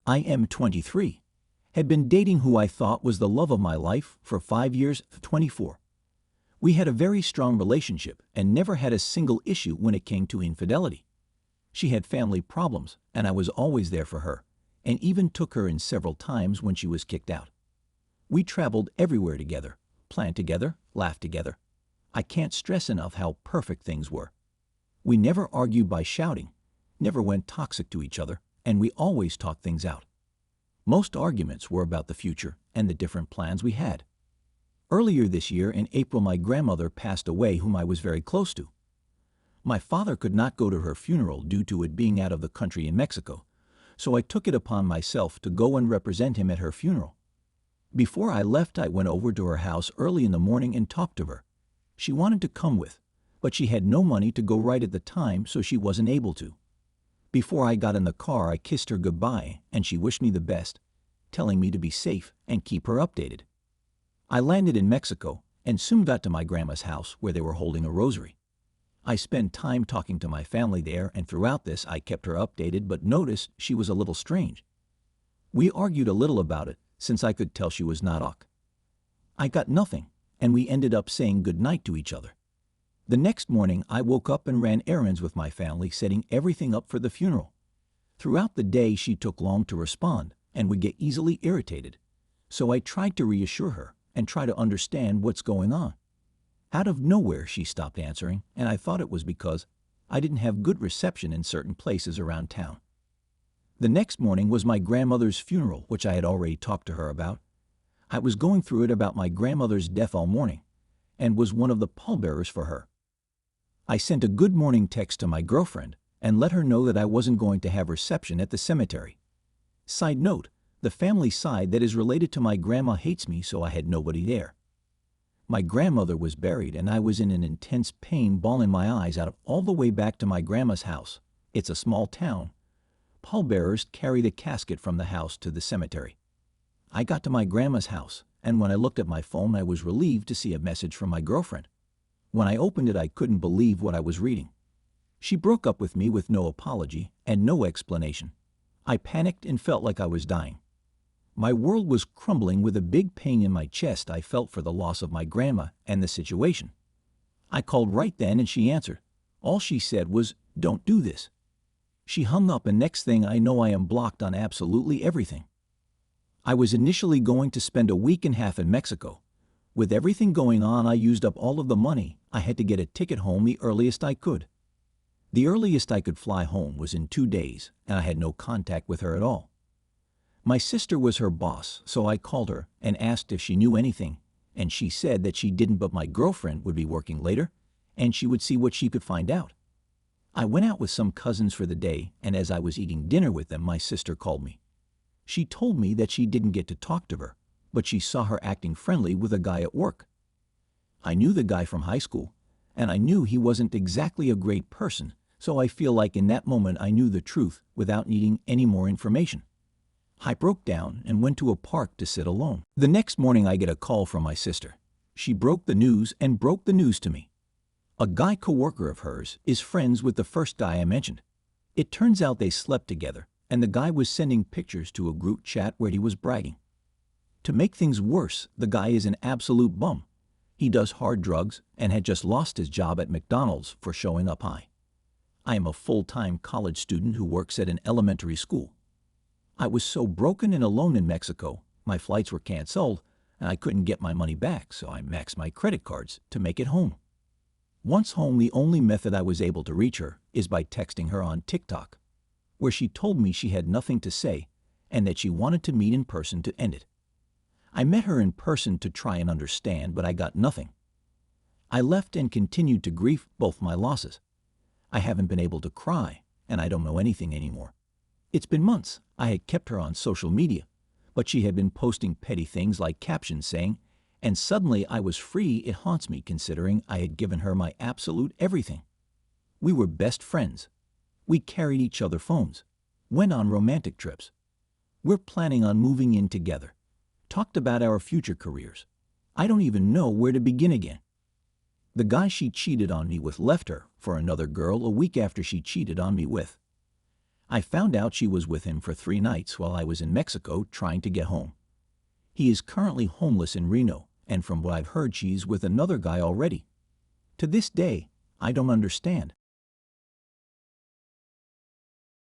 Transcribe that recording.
I am 23. Had been dating who I thought was the love of my life for 5 years, 24. We had a very strong relationship and never had a single issue when it came to infidelity. She had family problems, and I was always there for her, and even took her in several times when she was kicked out. We traveled everywhere together, planned together, laughed together. I can't stress enough how perfect things were. We never argued by shouting, never went toxic to each other, and we always talked things out. Most arguments were about the future and the different plans we had. Earlier this year in April, my grandmother passed away, whom I was very close to. My father could not go to her funeral due to it being out of the country in Mexico, so I took it upon myself to go and represent him at her funeral. Before I left, I went over to her house early in the morning and talked to her. She wanted to come with, but she had no money to go right at the time, so she wasn't able to. Before I got in the car, I kissed her goodbye, and she wished me the best, telling me to be safe and keep her updated. I landed in Mexico and soon got to my grandma's house where they were holding a rosary. I spent time talking to my family there, and throughout this I kept her updated but noticed she was a little strange. We argued a little about it since I could tell she was not ok. I got nothing, and we ended up saying goodnight to each other. The next morning I woke up and ran errands with my family, setting everything up for the funeral. Throughout the day she took long to respond and would get easily irritated, so I tried to reassure her and try to understand what's going on. Out of nowhere she stopped answering, and I thought it was because I didn't have good reception in certain places around town. The next morning was my grandmother's funeral, which I had already talked to her about. I was going through it about my grandmother's death all morning, and was one of the pallbearers for her. I sent a good morning text to my girlfriend and let her know that I wasn't going to have reception at the cemetery. Side note, the family side that is related to my grandma hates me, so I had nobody there. My grandmother was buried, and I was in an intense pain, bawling my eyes out all the way back to my grandma's house. It's a small town. Pallbearers carry the casket from the house to the cemetery. I got to my grandma's house, and when I looked at my phone, I was relieved to see a message from my girlfriend. When I opened it, I couldn't believe what I was reading. She broke up with me with no apology and no explanation. I panicked and felt like I was dying. My world was crumbling with a big pain in my chest I felt for the loss of my grandma and the situation. I called right then and she answered. All she said was, "Don't do this." She hung up, and next thing I know I am blocked on absolutely everything. I was initially going to spend a week and a half in Mexico. With everything going on, I used up all of the money. I had to get a ticket home the earliest I could. The earliest I could fly home was in 2 days, and I had no contact with her at all. My sister was her boss, so I called her and asked if she knew anything, and she said that she didn't, but my girlfriend would be working later, and she would see what she could find out. I went out with some cousins for the day, and as I was eating dinner with them, my sister called me. She told me that she didn't get to talk to her, but she saw her acting friendly with a guy at work. I knew the guy from high school, and I knew he wasn't exactly a great person, so I feel like in that moment I knew the truth without needing any more information. I broke down and went to a park to sit alone. The next morning I get a call from my sister. She broke the news to me. A guy coworker of hers is friends with the first guy I mentioned. It turns out they slept together, and the guy was sending pictures to a group chat where he was bragging. To make things worse, the guy is an absolute bum. He does hard drugs and had just lost his job at McDonald's for showing up high. I am a full-time college student who works at an elementary school. I was so broken and alone in Mexico, my flights were canceled, and I couldn't get my money back, so I maxed my credit cards to make it home. Once home, the only method I was able to reach her is by texting her on TikTok, where she told me she had nothing to say and that she wanted to meet in person to end it. I met her in person to try and understand, but I got nothing. I left and continued to grieve both my losses. I haven't been able to cry, and I don't know anything anymore. It's been months. I had kept her on social media, but she had been posting petty things like captions saying, "And suddenly I was free." It haunts me considering I had given her my absolute everything. We were best friends. We carried each other phones, went on romantic trips. We're planning on moving in together, talked about our future careers. I don't even know where to begin again. The guy she cheated on me with left her for another girl a week after she cheated on me with. I found out she was with him for 3 nights while I was in Mexico trying to get home. He is currently homeless in Reno, and from what I've heard she's with another guy already. To this day, I don't understand.